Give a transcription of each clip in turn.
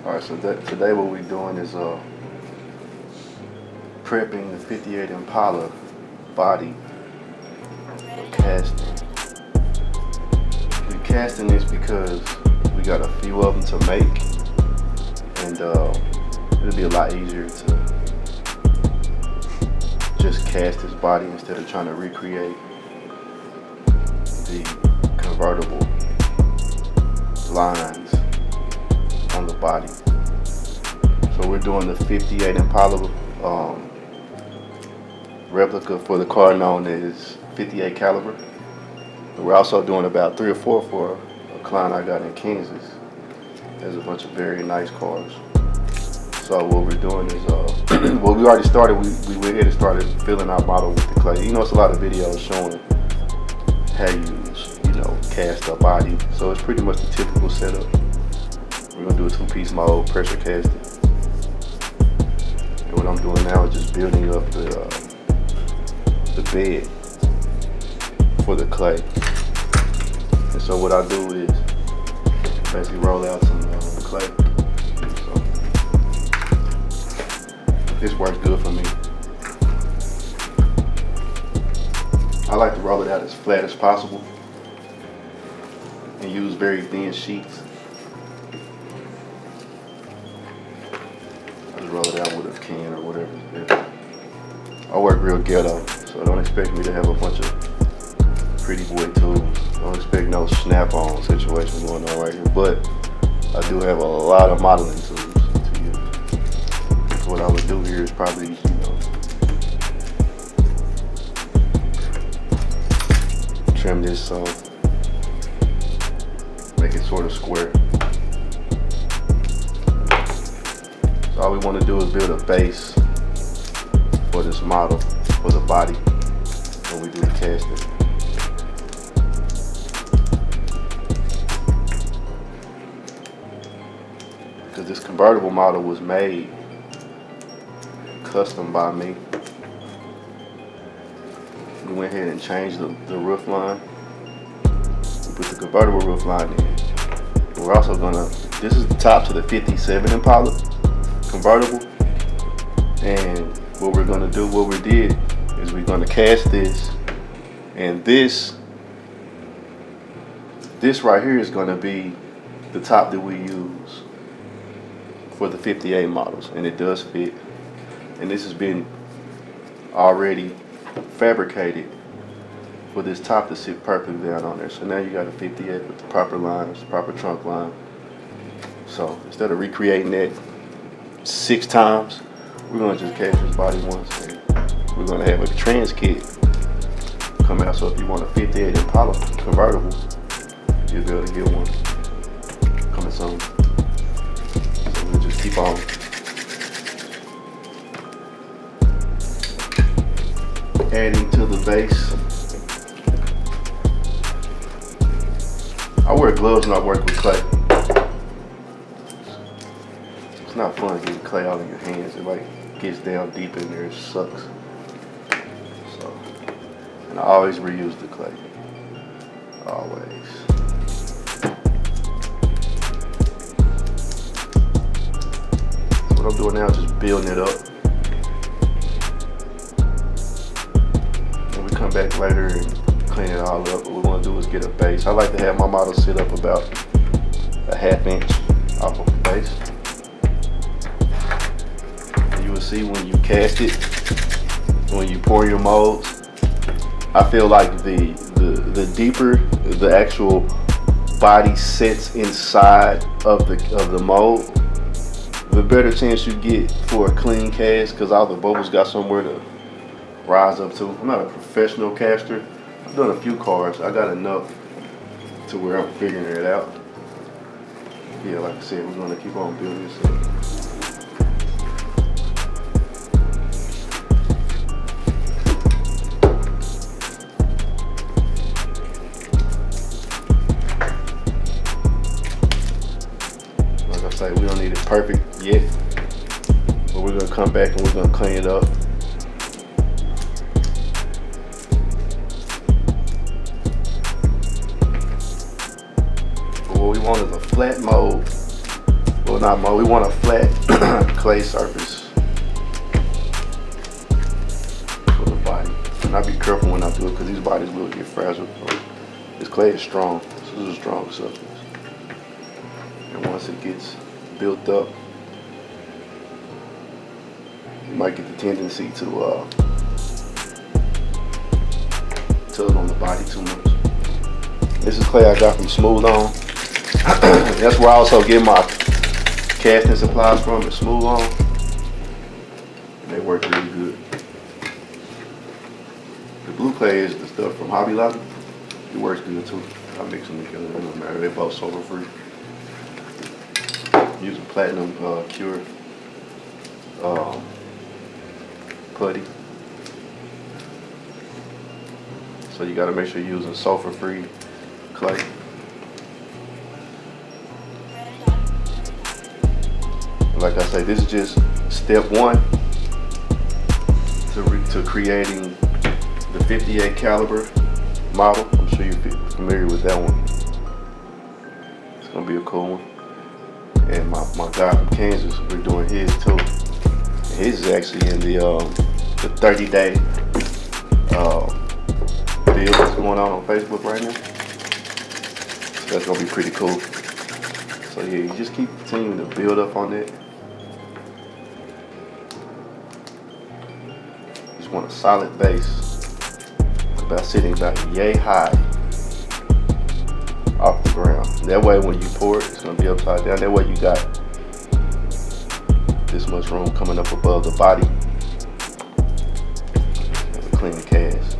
Alright, so today what we're doing is prepping the 58 Impala body for casting. We're casting this because we got a few of them to make, and it'll be a lot easier to just cast this body instead of trying to recreate the convertible lines on the body. So we're doing the 58 Impala replica for the car known as 58 caliber. And we're also doing about 3 or 4 for a client I got in Kansas. There's a bunch of very nice cars. So what we're doing is, well, we already started. We went ahead and started filling our model with the clay. You know, it's a lot of videos showing how you cast a body. So it's pretty much the typical setup. We're gonna do a 2-piece mold, pressure cast it. And what I'm doing now is just building up the bed for the clay. And so what I do is basically roll out some clay. So this works good for me. I like to roll it out as flat as possible and use very thin sheets. I just roll it out with a can or whatever. I work real ghetto, so don't expect me to have a bunch of pretty boy tools. Don't expect no snap-on situation going on right here, but I do have a lot of modeling tools to use. So what I would do here is probably, trim this off. Make it sort of square. So all we want to do is build a base for this model, for the body, when we do the casting. Because this convertible model was made custom by me. We went ahead and changed the roof line. Put the convertible roof line in. We're also gonna, this is the top to the 57 Impala convertible. And what we're gonna do, what we did, is we're gonna cast this, and this right here is gonna be the top that we use for the 58 models, and it does fit. And this has been already fabricated for this top to sit perfectly down on there. So now you got a 58 with the proper lines, proper trunk line. So instead of recreating that 6 times, we're gonna just cast this body once, and we're gonna have a trans kit come out. So if you want a 58 Impala convertible, you'll be able to get one coming soon. So we'll just keep on adding to the base. I wear gloves when I work with clay. It's not fun getting clay all in your hands. It like gets down deep in there, it sucks. So, and I always reuse the clay. Always. So what I'm doing now is just building it up. And we come back later and clean it all up. What we want to do is get a base. I like to have my model sit up about a 1/2 inch off of the base. And you will see when you cast it, when you pour your molds, I feel like the deeper the actual body sits inside of the mold, the better chance you get for a clean cast, because all the bubbles got somewhere to rise up to. I'm not a professional caster. I've done a few cars. I got enough to where I'm figuring it out. Yeah, like I said, we're gonna keep on building this up. Like I say, we don't need it perfect yet, but we're gonna come back and we're gonna clean it up. What we want is a flat mold. Well, well, not mold. We want a flat clay surface for the body. And I be careful when I do it because these bodies will get fragile. This clay is strong. This is a strong substance. And once it gets built up, you might get the tendency to tug on the body too much. This is clay I got from Smooth On. That's where I also get my casting supplies from, at Smooth On. And they work really good. The blue clay is the stuff from Hobby Lobby. It works good too. I mix them together. It doesn't matter. They're both sulfur free. Using platinum cured putty. So you got to make sure you're using sulfur free clay. Like I say, this is just step one to creating the 58 caliber model. I'm sure you're familiar with that one. It's gonna be a cool one. And my guy from Kansas, we're doing his too. His is actually in the 30-day deal that's going on Facebook right now. So that's gonna be pretty cool. So yeah, you just keep continuing to build up on that. You just want a solid base. About sitting about yay high off the ground. That way when you pour it, it's going to be upside down. That way you got this much room coming up above the body. And a clean cast.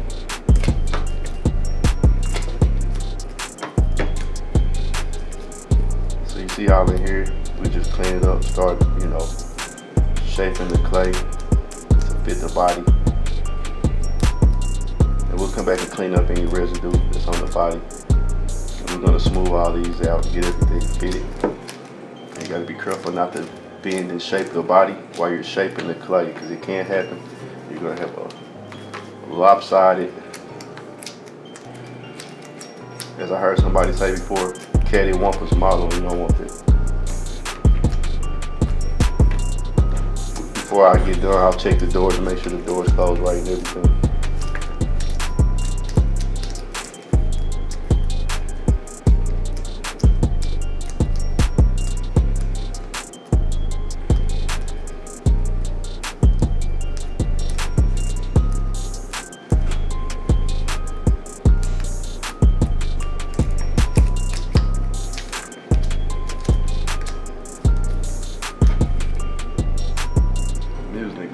So you see all in here, we just clean it up, start, shaping the clay to fit the body. We'll come back and clean up any residue that's on the body. And we're gonna smooth all these out and get everything fitted. And you gotta be careful not to bend and shape the body while you're shaping the clay, because it can happen. You're gonna have a lopsided, as I heard somebody say before, caddy wampus model. You don't want that. Before I get done, I'll check the doors to make sure the doors closed right and everything.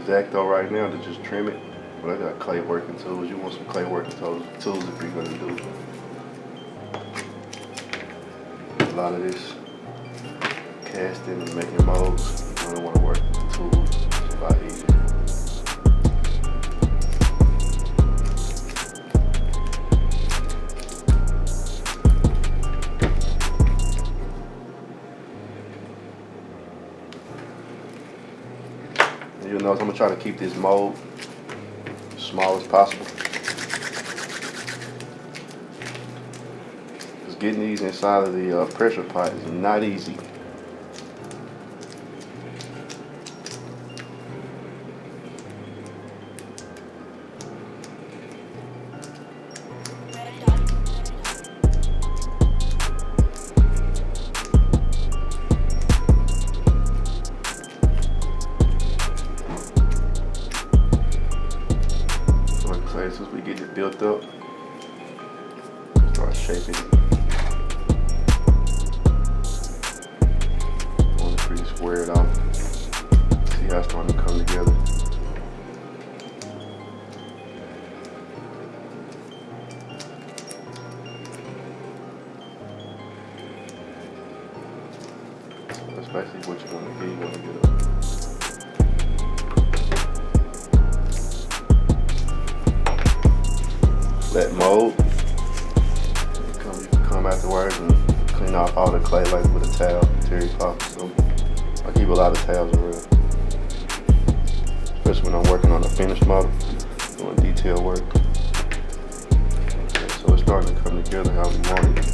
Exacto right now to just trim it, but I got clay working tools. You want some clay working tools if you're gonna do a lot of this casting and making molds. You don't want to work with the tools. It's a lot easier. You'll notice I'm gonna try to keep this mold as small as possible. Because getting these inside of the pressure pot is not easy. Since we get it built up, start shaping it. I want to pretty square it off. See how it's starting to come together. So that's basically what you want to get. You want to get up. Flat mold. You can come afterwards and clean off all the clay like with a towel, terry cloth. So I keep a lot of towels around, especially when I'm working on a finished model, doing detail work. Okay, so it's starting to come together how we want it.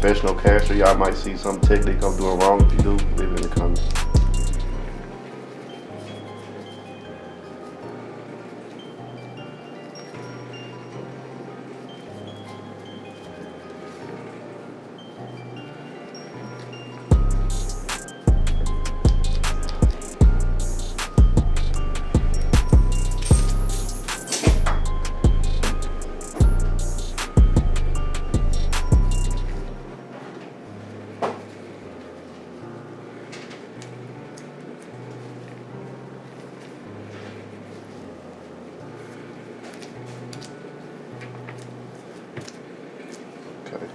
professional caster, y'all might see some technique I'm doing wrong. If you do, leave it in the comments. Okay.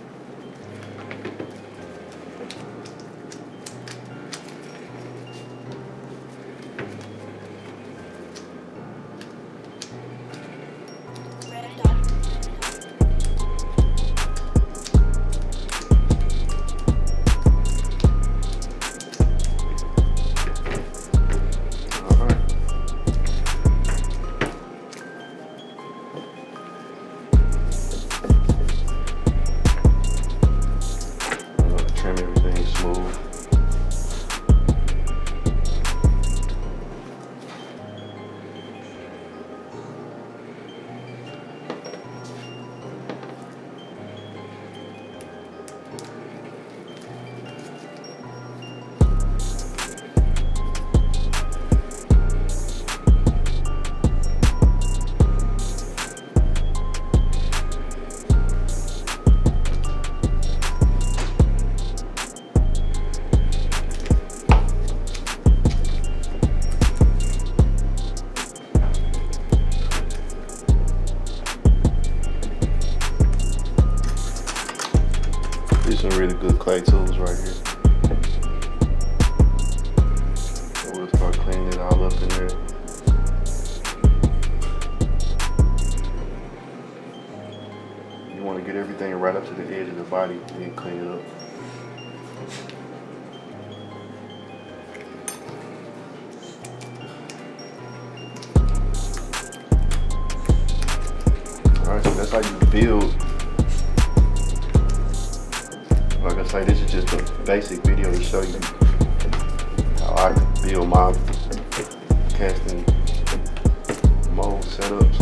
Trim everything smooth. These are really good clay tools right here. So we'll start cleaning it all up in there. You want to get everything right up to the edge of the body and then clean it up. Alright, so that's how you build. Like I say, this is just a basic video to show you how I build my casting mold setups.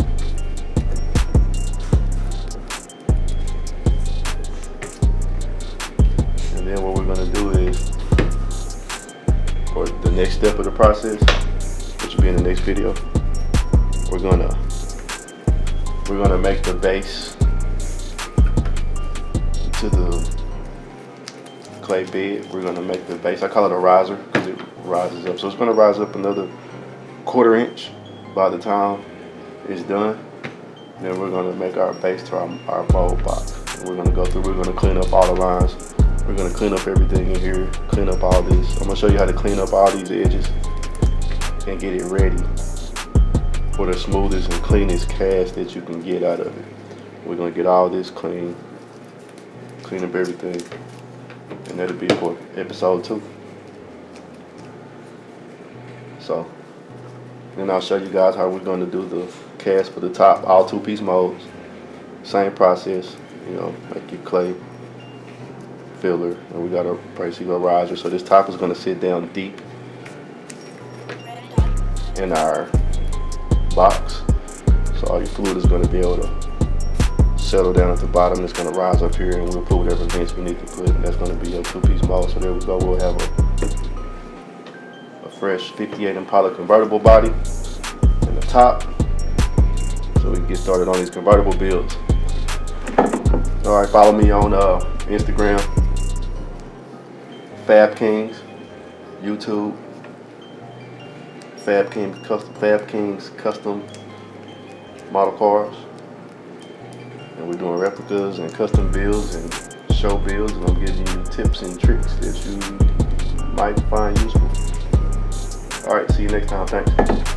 And then what we're going to do is, for the next step of the process, which will be in the next video, we're gonna make the base to the clay bed. We're gonna make the base, I call it a riser because it rises up. So it's gonna rise up another 1/4 inch by the time it's done. Then we're gonna make our base to our mold box. We're gonna go through, we're gonna clean up all the lines. We're gonna clean up everything in here, clean up all this. I'm gonna show you how to clean up all these edges and get it ready for the smoothest and cleanest cast that you can get out of it. We're gonna get all this clean up everything. And that'll be for episode 2. So, then I'll show you guys how we're going to do the cast for the top, all 2-piece molds. Same process, you know, like your clay filler, and we got a basically a riser. So this top is going to sit down deep in our box. So all your fluid is going to be able to settle down at the bottom. It's going to rise up here, and we'll put whatever vents we need to put, and that's going to be your 2-piece mold. So there we go. We'll have a fresh 58 Impala convertible body in the top, so we can get started on these convertible builds. All right, follow me on Instagram, FABKINGZ, YouTube, FABKINGZ Custom Model Cars. And we're doing replicas and custom builds and show builds, and I'm giving you tips and tricks that you might find useful. All right, see you next time. Thanks.